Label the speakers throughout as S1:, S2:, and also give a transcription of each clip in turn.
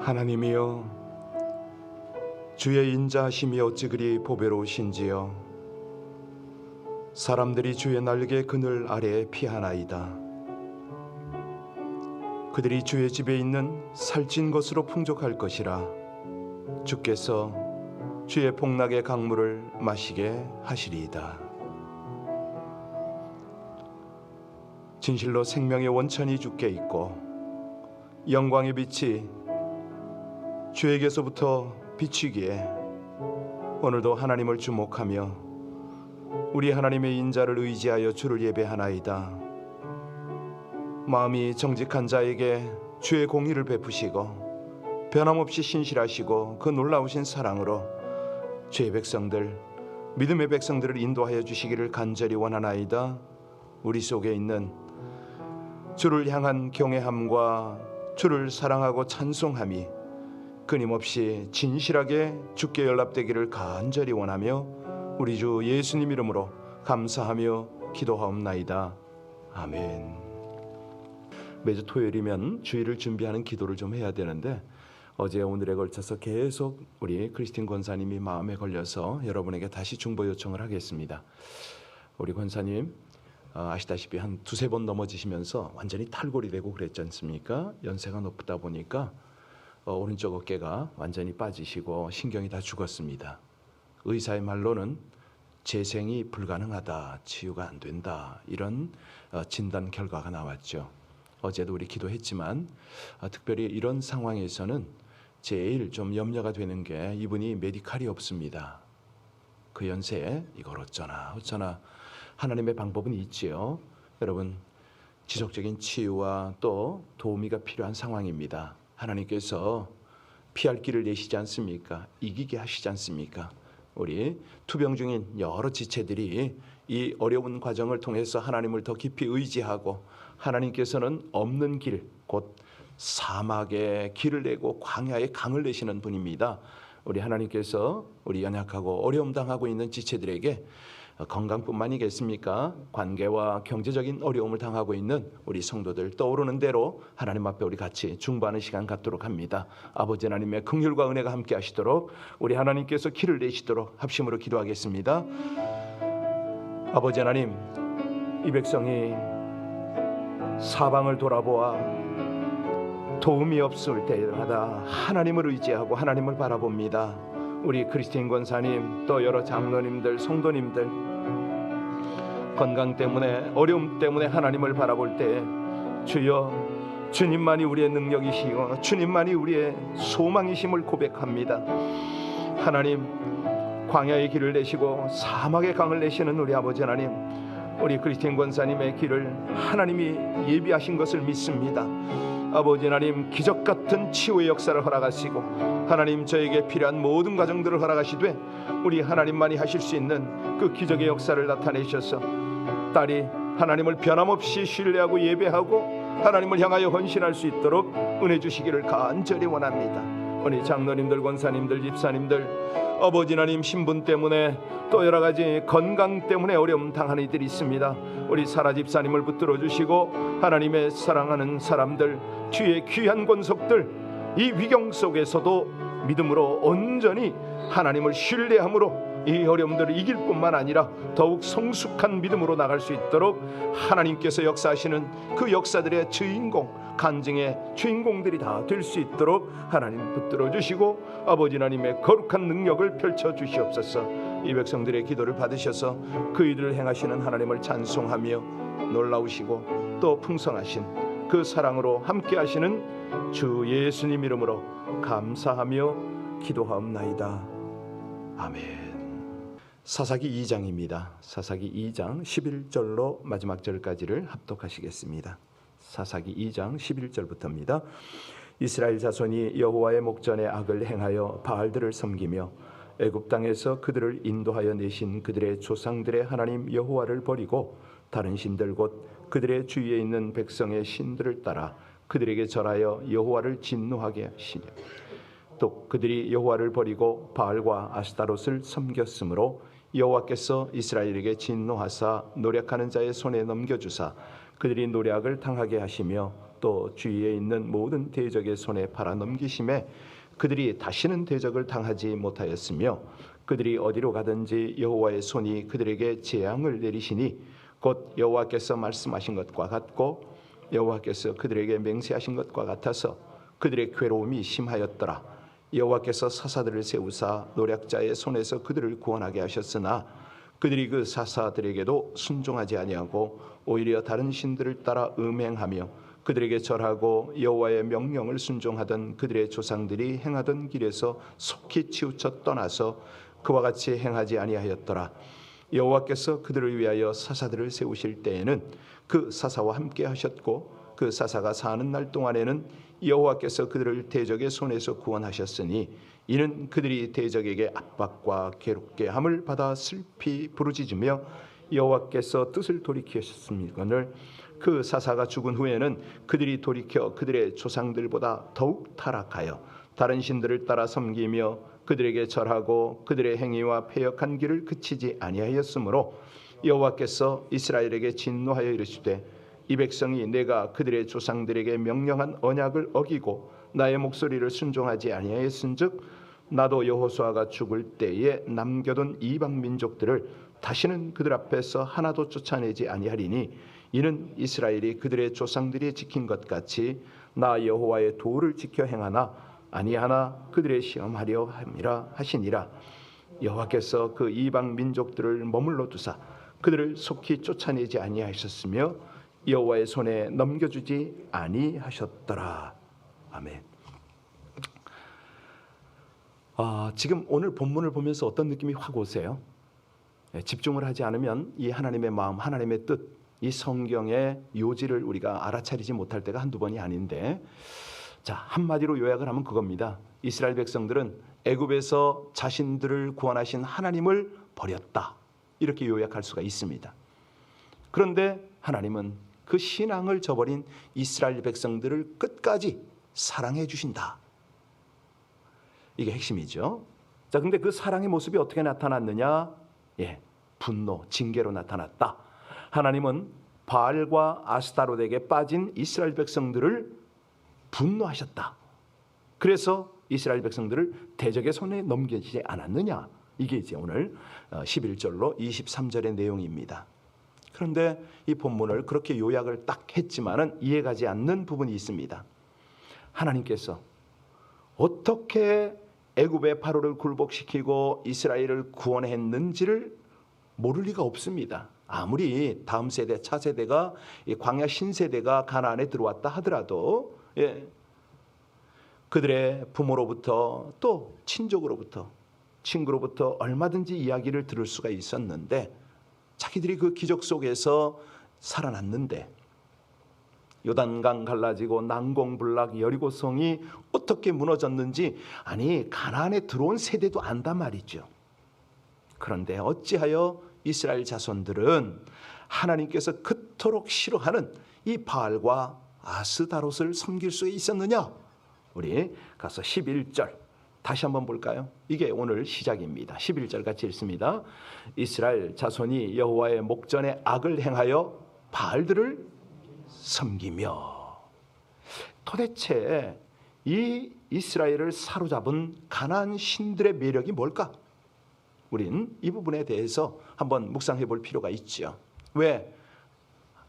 S1: 하나님이여, 주의 인자하심이 어찌 그리 보배로우신지요. 사람들이 주의 날개 그늘 아래에 피하나이다. 그들이 주의 집에 있는 살찐 것으로 풍족할 것이라. 주께서 주의 복락의 강물을 마시게 하시리이다. 진실로 생명의 원천이 주께 있고 영광의 빛이 주에게서부터 비치기에 오늘도 하나님을 주목하며 우리 하나님의 인자를 의지하여 주를 예배하나이다. 마음이 정직한 자에게 주의 공의를 베푸시고 변함없이 신실하시고 그 놀라우신 사랑으로 주의 백성들, 믿음의 백성들을 인도하여 주시기를 간절히 원하나이다. 우리 속에 있는 주를 향한 경외함과 주를 사랑하고 찬송함이 끊임없이 진실하게 주께 연락되기를 간절히 원하며 우리 주 예수님 이름으로 감사하며 기도하옵나이다. 아멘. 매주 토요일이면 주일을 준비하는 기도를 좀 해야 되는데 어제 오늘에 걸쳐서 계속 우리 크리스틴 권사님이 마음에 걸려서 여러분에게 다시 중보 요청을 하겠습니다. 우리 권사님 아시다시피 한 두세 번 넘어지시면서 완전히 탈골이 되고 그랬지 않습니까? 연세가 높다 보니까 오른쪽 어깨가 완전히 빠지시고 신경이 다 죽었습니다. 의사의 말로는 재생이 불가능하다, 치유가 안 된다, 이런 진단 결과가 나왔죠. 어제도 우리 기도했지만 특별히 이런 상황에서는 제일 좀 염려가 되는 게 이분이 메디칼이 없습니다. 그 연세에 이걸 어쩌나 하나님의 방법은 있지요. 여러분, 지속적인 치유와 또 도우미가 필요한 상황입니다. 하나님께서 피할 길을 내시지 않습니까? 이기게 하시지 않습니까? 우리 투병 중인 여러 지체들이 이 어려운 과정을 통해서 하나님을 더 깊이 의지하고 하나님께서는 없는 길, 곧 사막에 길을 내고 광야에 강을 내시는 분입니다. 우리 하나님께서 우리 연약하고 어려움 당하고 있는 지체들에게 건강뿐만이겠습니까? 관계와 경제적인 어려움을 당하고 있는 우리 성도들 떠오르는 대로 하나님 앞에 우리 같이 중보하는 시간 갖도록 합니다. 아버지 하나님의 긍휼과 은혜가 함께 하시도록 우리 하나님께서 길을 내시도록 합심으로 기도하겠습니다. 아버지 하나님, 이 백성이 사방을 돌아보아 도움이 없을 때마다 하나님을 의지하고 하나님을 바라봅니다. 우리 크리스틴 권사님 또 여러 장로님들, 성도님들 건강 때문에 어려움 때문에 하나님을 바라볼 때 주여, 주님만이 우리의 능력이시요 주님만이 우리의 소망이심을 고백합니다. 하나님, 광야의 길을 내시고 사막의 강을 내시는 우리 아버지 하나님, 우리 크리스틴 권사님의 길을 하나님이 예비하신 것을 믿습니다. 아버지 하나님, 기적 같은 치유의 역사를 허락하시고 하나님 저에게 필요한 모든 과정들을 허락하시되 우리 하나님만이 하실 수 있는 그 기적의 역사를 나타내셔서 딸이 하나님을 변함없이 신뢰하고 예배하고 하나님을 향하여 헌신할 수 있도록 은혜 주시기를 간절히 원합니다. 우리 장로님들, 권사님들, 집사님들, 아버지 하나님 신분 때문에 또 여러 가지 건강 때문에 어려움 당하는 이들이 있습니다. 우리 사라 집사님을 붙들어 주시고 하나님의 사랑하는 사람들, 주의 귀한 권속들 이 위경 속에서도 믿음으로 온전히 하나님을 신뢰함으로 이 어려움들을 이길 뿐만 아니라 더욱 성숙한 믿음으로 나갈 수 있도록 하나님께서 역사하시는 그 역사들의 주인공, 간증의 주인공들이 다 될 수 있도록 하나님 붙들어 주시고 아버지 하나님의 거룩한 능력을 펼쳐 주시옵소서. 이 백성들의 기도를 받으셔서 그 일을 행하시는 하나님을 찬송하며 놀라우시고 또 풍성하신 그 사랑으로 함께 하시는 주 예수님 이름으로 감사하며 기도하옵나이다. 아멘. 사사기 2장입니다. 사사기 2장 11절로 마지막 절까지를 합독하시겠습니다. 사사기 2장 11절부터입니다. 이스라엘 자손이 여호와의 목전에 악을 행하여 바알들을 섬기며 애굽 땅에서 그들을 인도하여 내신 그들의 조상들의 하나님 여호와를 버리고 다른 신들 곧 그들의 주위에 있는 백성의 신들을 따라 그들에게 절하여 여호와를 진노하게 하시니 또 그들이 여호와를 버리고 바알과 아스타롯을 섬겼으므로 여호와께서 이스라엘에게 진노하사 노력하는 자의 손에 넘겨주사 그들이 노략을 당하게 하시며 또 주위에 있는 모든 대적의 손에 팔아 넘기심에 그들이 다시는 대적을 당하지 못하였으며 그들이 어디로 가든지 여호와의 손이 그들에게 재앙을 내리시니 곧 여호와께서 말씀하신 것과 같고 여호와께서 그들에게 맹세하신 것과 같아서 그들의 괴로움이 심하였더라. 여호와께서 사사들을 세우사 노략자의 손에서 그들을 구원하게 하셨으나 그들이 그 사사들에게도 순종하지 아니하고 오히려 다른 신들을 따라 음행하며 그들에게 절하고 여호와의 명령을 순종하던 그들의 조상들이 행하던 길에서 속히 치우쳐 떠나서 그와 같이 행하지 아니하였더라. 여호와께서 그들을 위하여 사사들을 세우실 때에는 그 사사와 함께 하셨고 그 사사가 사는 날 동안에는 여호와께서 그들을 대적의 손에서 구원하셨으니 이는 그들이 대적에게 압박과 괴롭게 함을 받아 슬피 부르짖으며 여호와께서 뜻을 돌이키셨음이거늘 그 사사가 죽은 후에는 그들이 돌이켜 그들의 조상들보다 더욱 타락하여 다른 신들을 따라 섬기며 그들에게 절하고 그들의 행위와 패역한 길을 그치지 아니하였으므로 여호와께서 이스라엘에게 진노하여 이르시되 이 백성이 내가 그들의 조상들에게 명령한 언약을 어기고 나의 목소리를 순종하지 아니하였은즉 나도 여호수아가 죽을 때에 남겨둔 이방 민족들을 다시는 그들 앞에서 하나도 쫓아내지 아니하리니 이는 이스라엘이 그들의 조상들이 지킨 것 같이 나 여호와의 도를 지켜 행하나 아니하나 그들의 시험하려 함이라 하시니라. 여호와께서 그 이방 민족들을 머물러 두사 그들을 속히 쫓아내지 아니하셨으며 여호와의 손에 넘겨주지 아니하셨더라. 아멘. 지금 오늘 본문을 보면서 어떤 느낌이 확 오세요? 집중을 하지 않으면 이 하나님의 마음, 하나님의 뜻, 이 성경의 요지를 우리가 알아차리지 못할 때가 한두 번이 아닌데, 자, 한마디로 요약을 하면 그겁니다. 이스라엘 백성들은 애굽에서 자신들을 구원하신 하나님을 버렸다, 이렇게 요약할 수가 있습니다. 그런데 하나님은 그 신앙을 저버린 이스라엘 백성들을 끝까지 사랑해 주신다. 이게 핵심이죠. 자, 근데 그 사랑의 모습이 어떻게 나타났느냐? 분노, 징계로 나타났다. 하나님은 바알과 아스타롯에게 빠진 이스라엘 백성들을 분노하셨다. 그래서 이스라엘 백성들을 대적의 손에 넘기지 않았느냐? 이게 이제 오늘 11절로 23절의 내용입니다. 그런데 이 본문을 그렇게 요약을 딱 했지만은 이해가지 않는 부분이 있습니다. 하나님께서 어떻게 애굽의 바로를 굴복시키고 이스라엘을 구원했는지를 모를 리가 없습니다. 아무리 다음 세대, 차세대가 광야 신세대가 가나안에 들어왔다 하더라도 그들의 부모로부터 또 친족으로부터 친구로부터 얼마든지 이야기를 들을 수가 있었는데 자기들이 그 기적 속에서 살아났는데 요단강 갈라지고 난공불락 여리고성이 어떻게 무너졌는지 아니 가나안에 들어온 세대도 안단 말이죠. 그런데 어찌하여 이스라엘 자손들은 하나님께서 그토록 싫어하는 이 바알과 아스다롯을 섬길 수 있었느냐? 우리 가서 11절 다시 한번 볼까요? 이게 오늘 시작입니다. 11절 같이 읽습니다. 이스라엘 자손이 여호와의 목전에 악을 행하여 바알들을 섬기며. 도대체 이 이스라엘을 사로잡은 가나안 신들의 매력이 뭘까? 우린 이 부분에 대해서 한번 묵상해 볼 필요가 있죠. 왜?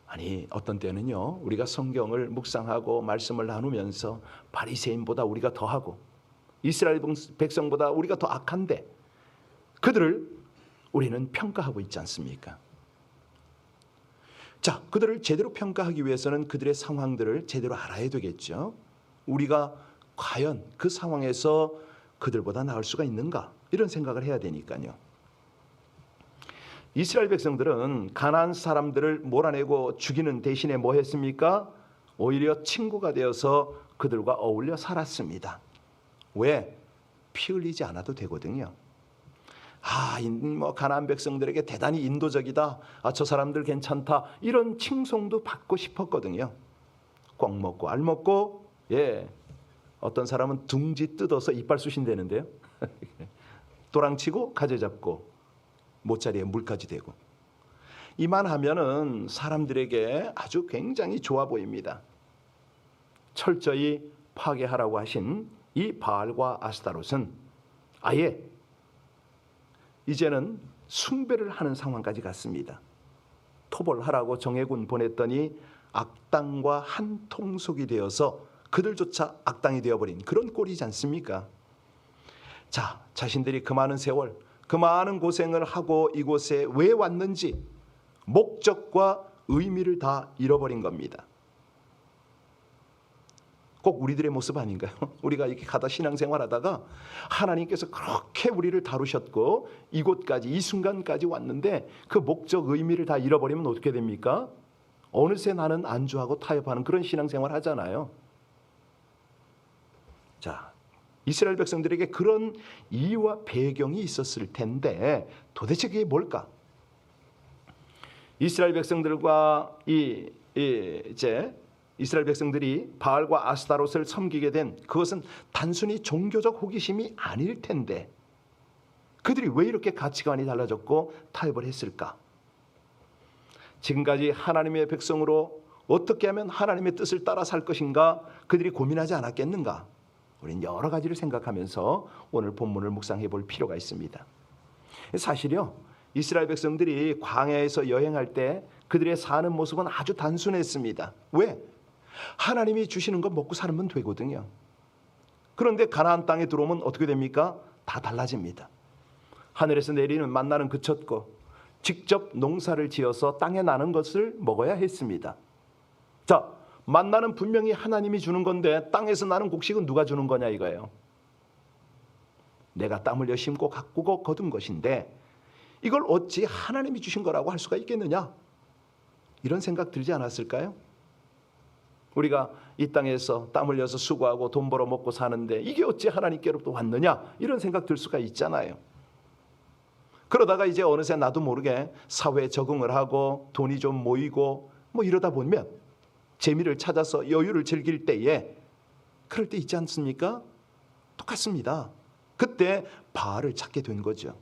S1: 아니 어떤 때는요 우리가 성경을 묵상하고 말씀을 나누면서 바리새인보다 우리가 더하고 이스라엘 백성보다 우리가 더 악한데 그들을 우리는 평가하고 있지 않습니까? 자, 그들을 제대로 평가하기 위해서는 그들의 상황들을 제대로 알아야 되겠죠. 우리가 과연 그 상황에서 그들보다 나을 수가 있는가? 이런 생각을 해야 되니까요. 이스라엘 백성들은 가나안 사람들을 몰아내고 죽이는 대신에 뭐 했습니까? 오히려 친구가 되어서 그들과 어울려 살았습니다. 왜? 피 흘리지 않아도 되거든요. 뭐 가나안 백성들에게 대단히 인도적이다. 저 사람들 괜찮다. 이런 칭송도 받고 싶었거든요. 꽉 먹고 알 먹고 어떤 사람은 둥지 뜯어서 이빨 쑤신다는데요. 도랑치고 가재 잡고 모짜리에 물까지 대고 이만 하면은 사람들에게 아주 굉장히 좋아 보입니다. 철저히 파괴하라고 하신 이 바알과 아스타롯은 아예 이제는 숭배를 하는 상황까지 갔습니다. 토벌하라고 정예군 보냈더니 악당과 한 통속이 되어서 그들조차 악당이 되어버린 그런 꼴이지 않습니까? 자, 자신들이 그 많은 세월, 그 많은 고생을 하고 이곳에 왜 왔는지 목적과 의미를 다 잃어버린 겁니다. 꼭 우리들의 모습 아닌가요? 우리가 이렇게 가다 신앙생활하다가 하나님께서 그렇게 우리를 다루셨고 이곳까지 이 순간까지 왔는데 그 목적 의미를 다 잃어버리면 어떻게 됩니까? 어느새 나는 안주하고 타협하는 그런 신앙생활 하잖아요. 자, 이스라엘 백성들에게 그런 이유와 배경이 있었을 텐데 도대체 그게 뭘까? 이스라엘 백성들과 이스라엘 백성들이 바알과 아스타롯을 섬기게 된 그것은 단순히 종교적 호기심이 아닐 텐데 그들이 왜 이렇게 가치관이 달라졌고 타협을 했을까? 지금까지 하나님의 백성으로 어떻게 하면 하나님의 뜻을 따라 살 것인가 그들이 고민하지 않았겠는가? 우리는 여러 가지를 생각하면서 오늘 본문을 묵상해 볼 필요가 있습니다. 사실요, 이스라엘 백성들이 광야에서 여행할 때 그들의 사는 모습은 아주 단순했습니다. 왜? 하나님이 주시는 거 먹고 살면 되거든요. 그런데 가나안 땅에 들어오면 어떻게 됩니까? 다 달라집니다. 하늘에서 내리는 만나는 그쳤고 직접 농사를 지어서 땅에 나는 것을 먹어야 했습니다. 자, 만나는 분명히 하나님이 주는 건데 땅에서 나는 곡식은 누가 주는 거냐 이거예요. 내가 땀 흘려 심고 가꾸고 거둔 것인데 이걸 어찌 하나님이 주신 거라고 할 수가 있겠느냐? 이런 생각 들지 않았을까요? 우리가 이 땅에서 땀 흘려서 수고하고 돈 벌어 먹고 사는데 이게 어찌 하나님께로부터 왔느냐? 이런 생각 들 수가 있잖아요. 그러다가 이제 어느새 나도 모르게 사회에 적응을 하고 돈이 좀 모이고 뭐 이러다 보면 재미를 찾아서 여유를 즐길 때에 그럴 때 있지 않습니까? 똑같습니다. 그때 바알을 찾게 된 거죠.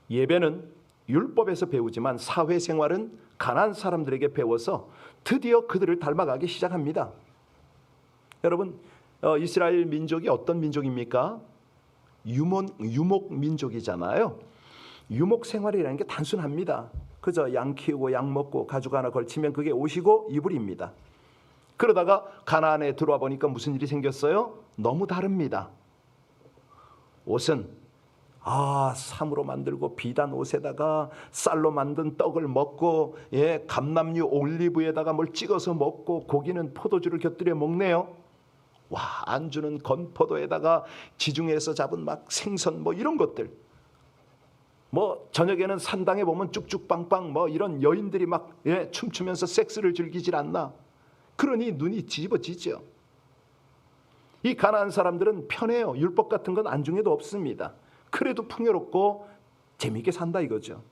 S1: 예배는 율법에서 배우지만 사회생활은 가난한 사람들에게 배워서 드디어 그들을 닮아가기 시작합니다. 여러분, 이스라엘 민족이 어떤 민족입니까? 유목 민족이잖아요. 유목 생활이라는 게 단순합니다. 그저 양 키우고 양 먹고 가죽 하나 걸치면 그게 옷이고 이불입니다. 그러다가 가나안에 들어와 보니까 무슨 일이 생겼어요? 너무 다릅니다. 옷은 삼으로 만들고 비단 옷에다가 쌀로 만든 떡을 먹고 감람류 올리브에다가 뭘 찍어서 먹고 고기는 포도주를 곁들여 먹네요. 와, 안주는 건포도에다가 지중해에서 잡은 막 생선 뭐 이런 것들. 뭐 저녁에는 산당에 보면 쭉쭉빵빵 뭐 이런 여인들이 막 춤추면서 섹스를 즐기질 않나. 그러니 눈이 뒤집어지죠. 이 가나안 사람들은 편해요. 율법 같은 건 안중에도 없습니다. 그래도 풍요롭고 재미있게 산다 이거죠.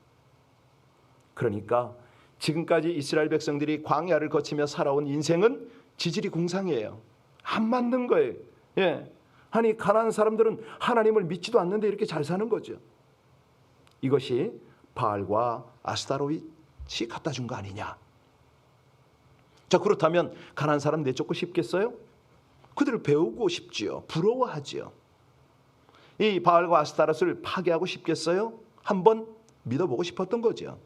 S1: 그러니까 지금까지 이스라엘 백성들이 광야를 거치며 살아온 인생은 지질이 궁상이에요. 안 맞는 거예요. 아니 가나안 사람들은 하나님을 믿지도 않는데 이렇게 잘 사는 거죠. 이것이 바알과 아스타롯이 갖다 준 거 아니냐. 자, 그렇다면 가나안 사람 내쫓고 싶겠어요? 그들을 배우고 싶지요. 부러워하지요. 이 바알과 아스타롯을 파괴하고 싶겠어요? 한번 믿어보고 싶었던 거죠.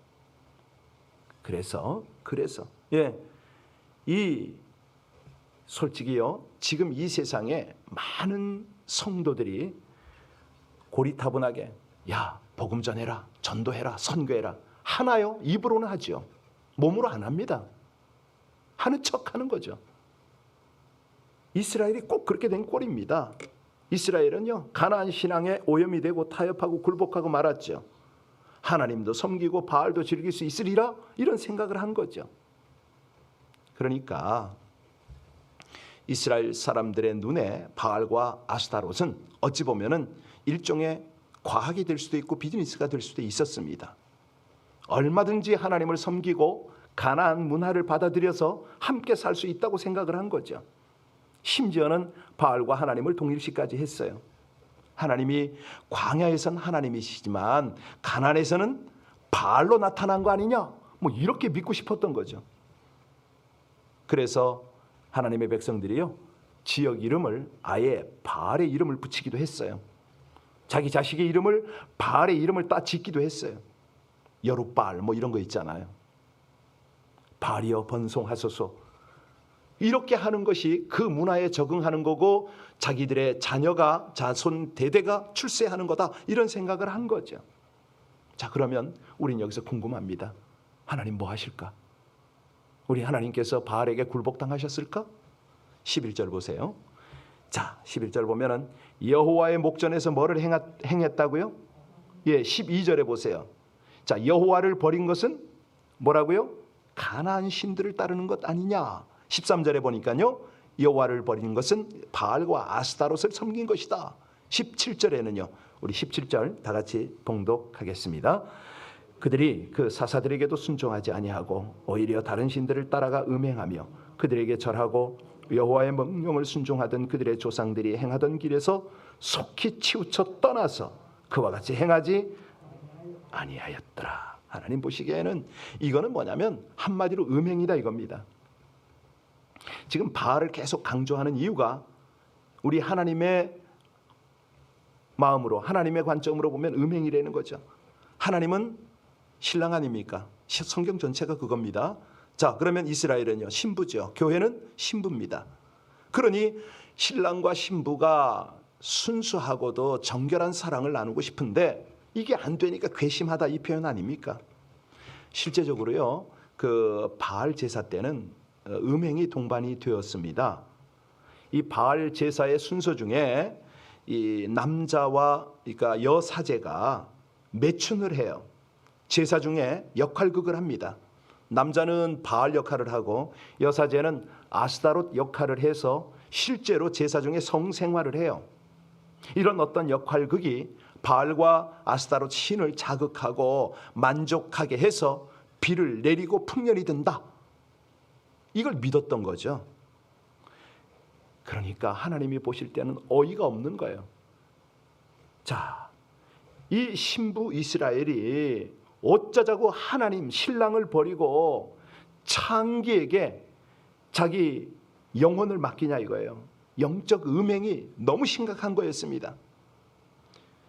S1: 그래서 이 솔직히요, 지금 이 세상에 많은 성도들이 고리타분하게 복음 전해라, 전도해라, 선교해라 하나요? 입으로는 하죠. 몸으로 안 합니다. 하는 척 하는 거죠. 이스라엘이 꼭 그렇게 된 꼴입니다. 이스라엘은요, 가나안 신앙에 오염이 되고 타협하고 굴복하고 말았죠. 하나님도 섬기고 바알도 즐길 수 있으리라 이런 생각을 한 거죠. 그러니까 이스라엘 사람들의 눈에 바알과 아스타롯은 어찌 보면은 일종의 과학이 될 수도 있고 비즈니스가 될 수도 있었습니다. 얼마든지 하나님을 섬기고 가나안 문화를 받아들여서 함께 살 수 있다고 생각을 한 거죠. 심지어는 바알과 하나님을 동일시까지 했어요. 하나님이 광야에선 하나님이시지만 가나안에서는 바알로 나타난 거 아니냐? 뭐 이렇게 믿고 싶었던 거죠. 그래서 하나님의 백성들이요, 지역 이름을 아예 바알의 이름을 붙이기도 했어요. 자기 자식의 이름을 바알의 이름을 따 짓기도 했어요. 여룻바알 뭐 이런 거 있잖아요. 바알이여 번성하소서. 이렇게 하는 것이 그 문화에 적응하는 거고 자기들의 자녀가 자손 대대가 출세하는 거다, 이런 생각을 한 거죠. 자, 그러면 우린 여기서 궁금합니다. 하나님 뭐 하실까? 우리 하나님께서 바알에게 굴복당하셨을까? 11절 보세요. 자, 11절 보면은 여호와의 목전에서 뭐를 행했다고요? 예, 12절에 보세요. 자, 여호와를 버린 것은 뭐라고요? 가나안 신들을 따르는 것 아니냐. 13절에 보니까요, 여호와를 버린 것은 바알과 아스타롯을 섬긴 것이다. 17절에는요, 우리 17절 다 같이 봉독하겠습니다. 그들이 그 사사들에게도 순종하지 아니하고 오히려 다른 신들을 따라가 음행하며 그들에게 절하고 여호와의 명령을 순종하던 그들의 조상들이 행하던 길에서 속히 치우쳐 떠나서 그와 같이 행하지 아니하였더라. 하나님 보시기에는 이거는 뭐냐면 한마디로 음행이다 이겁니다. 지금 바알을 계속 강조하는 이유가 우리 하나님의 마음으로, 하나님의 관점으로 보면 음행이라는 거죠. 하나님은 신랑 아닙니까? 성경 전체가 그겁니다. 자, 그러면 이스라엘은요, 신부죠. 교회는 신부입니다. 그러니 신랑과 신부가 순수하고도 정결한 사랑을 나누고 싶은데 이게 안 되니까 괘씸하다, 이 표현 아닙니까? 실제적으로요, 그 바알 제사 때는 음행이 동반이 되었습니다. 이 바알 제사의 순서 중에 이 남자와, 그러니까 여사제가 매춘을 해요. 제사 중에 역할극을 합니다. 남자는 바알 역할을 하고 여사제는 아스타롯 역할을 해서 실제로 제사 중에 성생활을 해요. 이런 어떤 역할극이 바알과 아스타롯 신을 자극하고 만족하게 해서 비를 내리고 풍년이 든다, 이걸 믿었던 거죠. 그러니까 하나님이 보실 때는 어이가 없는 거예요. 자, 이 신부 이스라엘이 어쩌자고 하나님 신랑을 버리고 창기에게 자기 영혼을 맡기냐 이거예요. 영적 음행이 너무 심각한 거였습니다.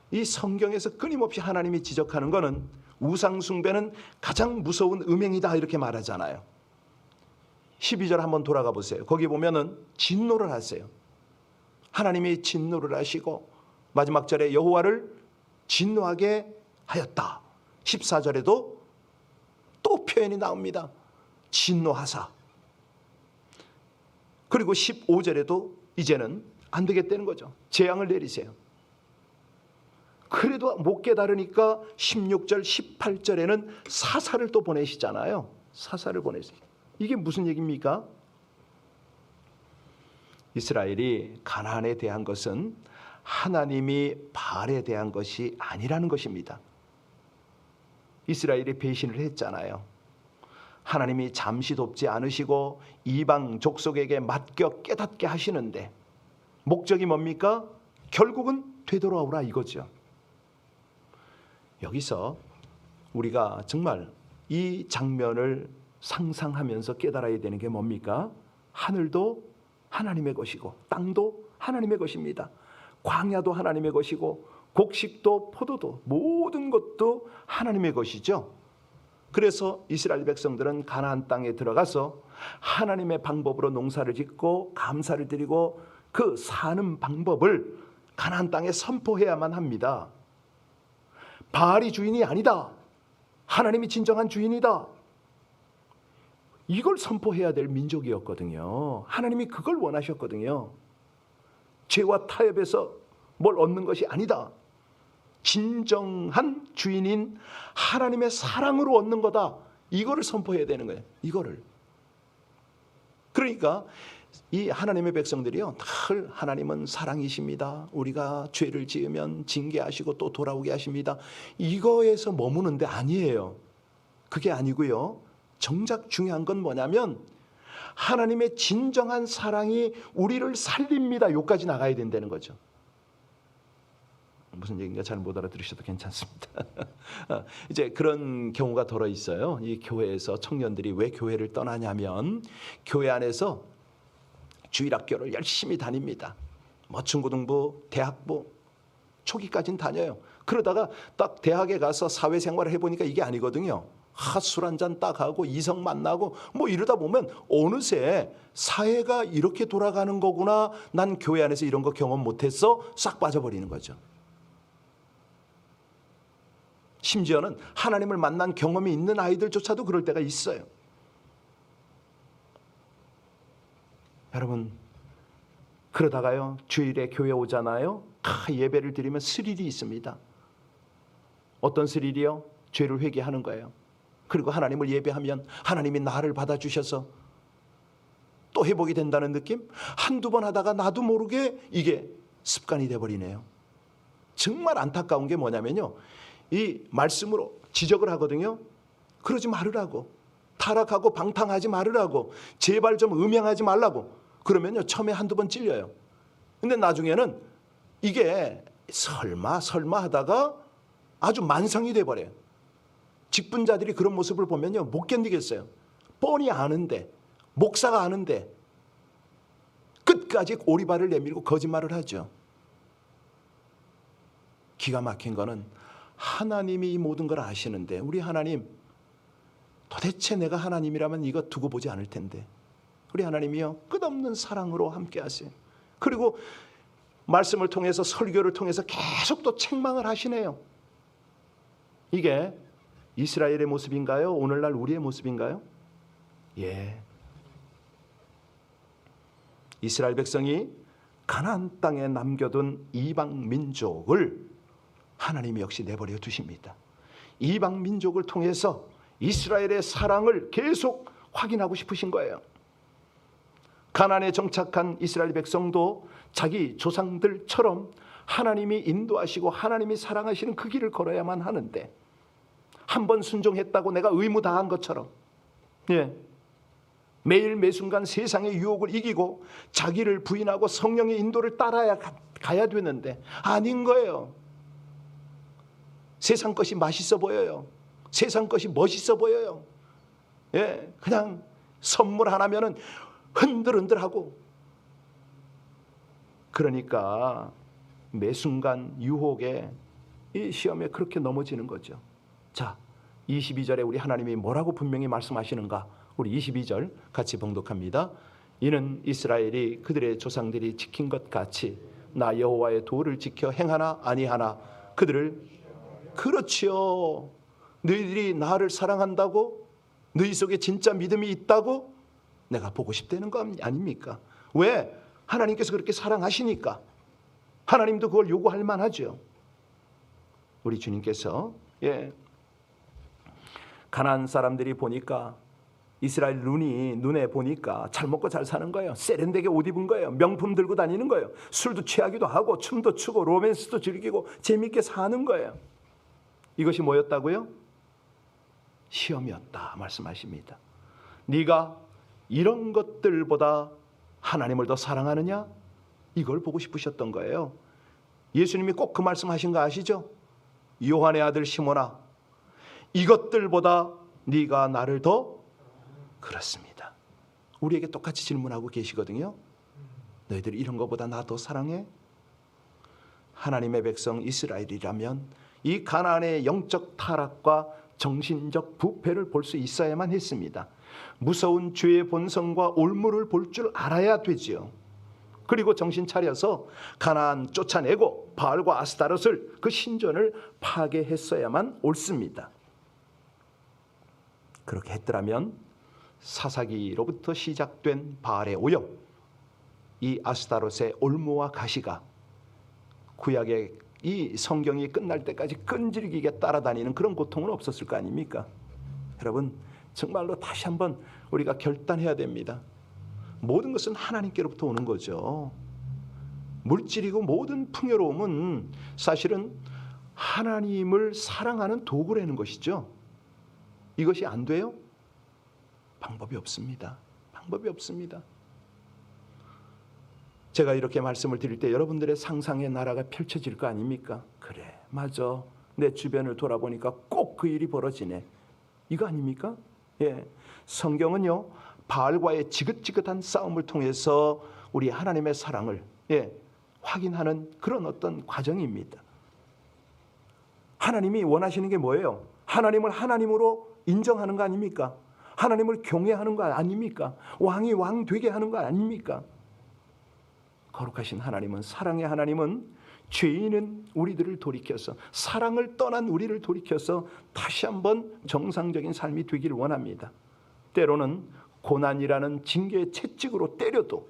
S1: 이 성경에서 끊임없이 하나님이 지적하는 거는 우상 숭배는 가장 무서운 음행이다, 이렇게 말하잖아요. 12절 한번 돌아가 보세요. 거기 보면은 진노를 하세요. 하나님이 진노를 하시고 마지막 절에 여호와를 진노하게 하였다. 14절에도 또 표현이 나옵니다. 진노하사. 그리고 15절에도 이제는 안 되겠다는 거죠. 재앙을 내리세요. 그래도 못 깨달으니까 16절, 18절에는 사사를 또 보내시잖아요. 사사를 보내세요. 이게 무슨 얘기입니까? 이스라엘이 가나안에 대한 것은 하나님이 바알에 대한 것이 아니라는 것입니다. 이스라엘이 배신을 했잖아요. 하나님이 잠시 돕지 않으시고 이방 족속에게 맡겨 깨닫게 하시는데 목적이 뭡니까? 결국은 되돌아오라 이거죠. 여기서 우리가 정말 이 장면을 상상하면서 깨달아야 되는 게 뭡니까? 하늘도 하나님의 것이고 땅도 하나님의 것입니다. 광야도 하나님의 것이고 곡식도 포도도 모든 것도 하나님의 것이죠. 그래서 이스라엘 백성들은 가나안 땅에 들어가서 하나님의 방법으로 농사를 짓고 감사를 드리고 그 사는 방법을 가나안 땅에 선포해야만 합니다. 바알이 주인이 아니다. 하나님이 진정한 주인이다. 이걸 선포해야 될 민족이었거든요. 하나님이 그걸 원하셨거든요. 죄와 타협에서 뭘 얻는 것이 아니다. 진정한 주인인 하나님의 사랑으로 얻는 거다. 이거를 선포해야 되는 거예요. 이거를. 그러니까 이 하나님의 백성들이요, 늘 하나님은 사랑이십니다. 우리가 죄를 지으면 징계하시고 또 돌아오게 하십니다. 이거에서 머무는데 아니에요. 그게 아니고요. 정작 중요한 건 뭐냐면 하나님의 진정한 사랑이 우리를 살립니다. 여기까지 나가야 된다는 거죠. 무슨 얘기인가 잘 못 알아들으셔도 괜찮습니다. 이제 그런 경우가 덜어 있어요. 이 교회에서 청년들이 왜 교회를 떠나냐면 교회 안에서 주일학교를 열심히 다닙니다. 뭐 중고등부, 대학부 초기까지는 다녀요. 그러다가 딱 대학에 가서 사회생활을 해보니까 이게 아니거든요. 술 한잔 딱 하고 이성 만나고 뭐 이러다 보면 어느새 사회가 이렇게 돌아가는 거구나. 난 교회 안에서 이런 거 경험 못했어. 싹 빠져버리는 거죠. 심지어는 하나님을 만난 경험이 있는 아이들조차도 그럴 때가 있어요. 여러분, 그러다가요 주일에 교회 오잖아요. 예배를 드리면 스릴이 있습니다. 어떤 스릴이요? 죄를 회개하는 거예요. 그리고 하나님을 예배하면 하나님이 나를 받아주셔서 또 회복이 된다는 느낌? 한두 번 하다가 나도 모르게 이게 습관이 돼버리네요. 정말 안타까운 게 뭐냐면요, 이 말씀으로 지적을 하거든요. 그러지 말으라고, 타락하고 방탕하지 말으라고, 제발 좀 음행하지 말라고. 그러면요 처음에 한두 번 찔려요. 근데 나중에는 이게 설마 하다가 아주 만성이 돼버려요. 직분자들이 그런 모습을 보면요 못 견디겠어요. 뻔히 아는데, 목사가 아는데 끝까지 오리발을 내밀고 거짓말을 하죠. 기가 막힌 거는 하나님이 이 모든 걸 아시는데, 우리 하나님 도대체 내가 하나님이라면 이거 두고 보지 않을 텐데, 우리 하나님이요 끝없는 사랑으로 함께 하세요. 그리고 말씀을 통해서, 설교를 통해서 계속 또 책망을 하시네요. 이게 이스라엘의 모습인가요? 오늘날 우리의 모습인가요? 예. 이스라엘 백성이 가나안 땅에 남겨둔 이방 민족을 하나님이 역시 내버려 두십니다. 이방 민족을 통해서 이스라엘의 사랑을 계속 확인하고 싶으신 거예요. 가나안에 정착한 이스라엘 백성도 자기 조상들처럼 하나님이 인도하시고 하나님이 사랑하시는 그 길을 걸어야만 하는데, 한번 순종했다고 내가 의무 다한 것처럼, 예, 매일 매순간 세상의 유혹을 이기고 자기를 부인하고 성령의 인도를 따라야 가야 되는데 아닌 거예요. 세상 것이 맛있어 보여요. 세상 것이 멋있어 보여요. 예, 그냥 선물 하나면은 흔들흔들하고, 그러니까 매 순간 유혹에, 이 시험에 그렇게 넘어지는 거죠. 자, 22절에 우리 하나님이 뭐라고 분명히 말씀하시는가? 우리 22절 같이 봉독합니다. 이는 이스라엘이 그들의 조상들이 지킨 것 같이 나 여호와의 도를 지켜 행하나 아니하나 그들을, 그렇지요, 너희들이 나를 사랑한다고, 너희 속에 진짜 믿음이 있다고 내가 보고 싶다는 거 아닙니까? 왜? 하나님께서 그렇게 사랑하시니까. 하나님도 그걸 요구할 만하죠. 우리 주님께서, 예, 가나안 사람들이 보니까, 이스라엘 눈에 보니까 잘 먹고 잘 사는 거예요. 세련되게 옷 입은 거예요. 명품 들고 다니는 거예요. 술도 취하기도 하고 춤도 추고 로맨스도 즐기고 재밌게 사는 거예요. 이것이 뭐였다고요? 시험이었다 말씀하십니다. 네가 이런 것들보다 하나님을 더 사랑하느냐? 이걸 보고 싶으셨던 거예요. 예수님이 꼭 그 말씀하신 거 아시죠? 요한의 아들 시몬아, 이것들보다 네가 나를 더, 그렇습니다. 우리에게 똑같이 질문하고 계시거든요. 너희들 이런 것보다 나 더 사랑해? 하나님의 백성 이스라엘이라면 이 가나안의 영적 타락과 정신적 부패를 볼 수 있어야만 했습니다. 무서운 죄의 본성과 올무를 볼 줄 알아야 되지요. 그리고 정신 차려서 가나안 쫓아내고 바알과 아스타롯을, 그 신전을 파괴했어야만 옳습니다. 그렇게 했더라면 사사기로부터 시작된 바알의 오역, 이 아스타롯의 올무와 가시가 구약의 이 성경이 끝날 때까지 끈질기게 따라다니는 그런 고통은 없었을 거 아닙니까? 여러분, 정말로 다시 한번 우리가 결단해야 됩니다. 모든 것은 하나님께로부터 오는 거죠. 물질이고 모든 풍요로움은 사실은 하나님을 사랑하는 도구라는 것이죠. 이것이 안 돼요? 방법이 없습니다. 방법이 없습니다. 제가 이렇게 말씀을 드릴 때 여러분들의 상상의 나라가 펼쳐질 거 아닙니까? 그래, 맞아, 내 주변을 돌아보니까 꼭 그 일이 벌어지네, 이거 아닙니까? 예, 성경은요 바알과의 지긋지긋한 싸움을 통해서 우리 하나님의 사랑을 확인하는 그런 어떤 과정입니다. 하나님이 원하시는 게 뭐예요? 하나님을 하나님으로 인정하는 거 아닙니까? 하나님을 경외하는 거 아닙니까? 왕이 왕 되게 하는 거 아닙니까? 거룩하신 하나님은, 사랑의 하나님은 죄인은 우리들을 돌이켜서, 사랑을 떠난 우리를 돌이켜서 다시 한번 정상적인 삶이 되기를 원합니다. 때로는 고난이라는 징계의 채찍으로 때려도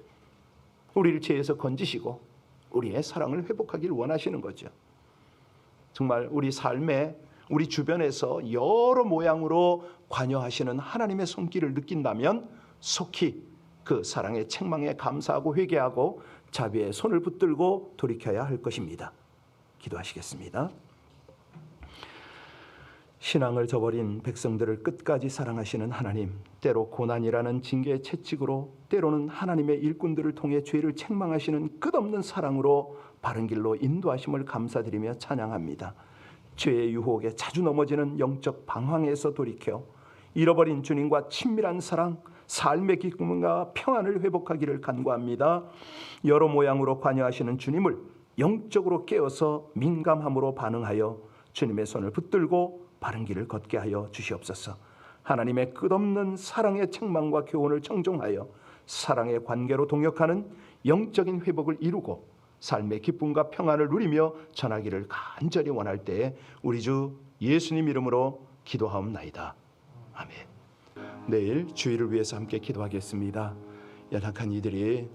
S1: 우리를 죄에서 건지시고 우리의 사랑을 회복하기를 원하시는 거죠. 정말 우리 삶에, 우리 주변에서 여러 모양으로 관여하시는 하나님의 손길을 느낀다면 속히 그 사랑의 책망에 감사하고 회개하고 자비의 손을 붙들고 돌이켜야 할 것입니다. 기도하시겠습니다. 신앙을 저버린 백성들을 끝까지 사랑하시는 하나님, 때로 고난이라는 징계의 채찍으로, 때로는 하나님의 일꾼들을 통해 죄를 책망하시는 끝없는 사랑으로 바른 길로 인도하심을 감사드리며 찬양합니다. 죄의 유혹에 자주 넘어지는 영적 방황에서 돌이켜 잃어버린 주님과 친밀한 사랑, 삶의 기쁨과 평안을 회복하기를 간구합니다. 여러 모양으로 관여하시는 주님을 영적으로 깨어서 민감함으로 반응하여 주님의 손을 붙들고 바른 길을 걷게 하여 주시옵소서. 하나님의 끝없는 사랑의 책망과 교훈을 청종하여 사랑의 관계로 동역하는 영적인 회복을 이루고 삶의 기쁨과 평안을 누리며 전하기를 간절히 원할 때에 우리 주 예수님 이름으로 기도하옵나이다. 아멘. 내일 주일을 위해서 함께 기도하겠습니다. 연약한 이들이,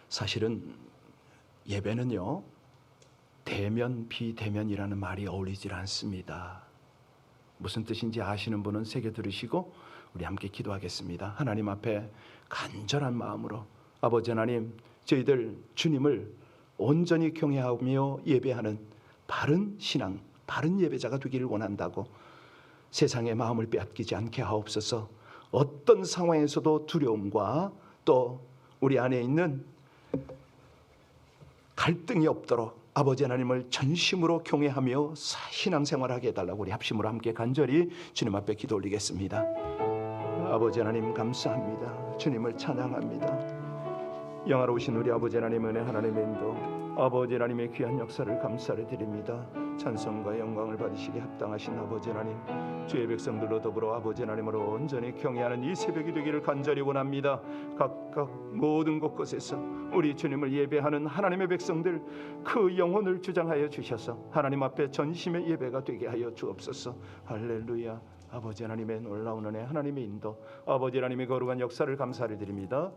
S1: 사실은 예배는요, 대면 비대면이라는 말이 어울리질 않습니다. 무슨 뜻인지 아시는 분은 새겨 들으시고 우리 함께 기도하겠습니다. 하나님 앞에 간절한 마음으로, 아버지 하나님, 저희들 주님을 온전히 경외하며 예배하는 바른 신앙, 바른 예배자가 되기를 원한다고 세상의 마음을 빼앗기지 않게 하옵소서. 어떤 상황에서도 두려움과 또 우리 안에 있는 갈등이 없도록 아버지 하나님을 전심으로 경외하며 신앙생활하게 해달라고 우리 합심으로 함께 간절히 주님 앞에 기도 올리겠습니다. 아버지 하나님 감사합니다. 주님을 찬양합니다. 영화로우신 우리 아버지 하나님, 은혜 하나님의 인도, 아버지 하나님의 귀한 역사를 감사를 드립니다. 찬송과 영광을 받으시기 합당하신 아버지 하나님, 주의 백성들로 더불어 아버지 하나님을 온전히 경외하는 이 새벽이 되기를 간절히 원합니다. 각각 모든 곳곳에서 우리 주님을 예배하는 하나님의 백성들, 그 영혼을 주장하여 주셔서 하나님 앞에 전심의 예배가 되게 하여 주옵소서. 할렐루야. 아버지 하나님의 놀라운 은혜, 하나님의 인도, 아버지 하나님의 거룩한 역사를 감사를 드립니다.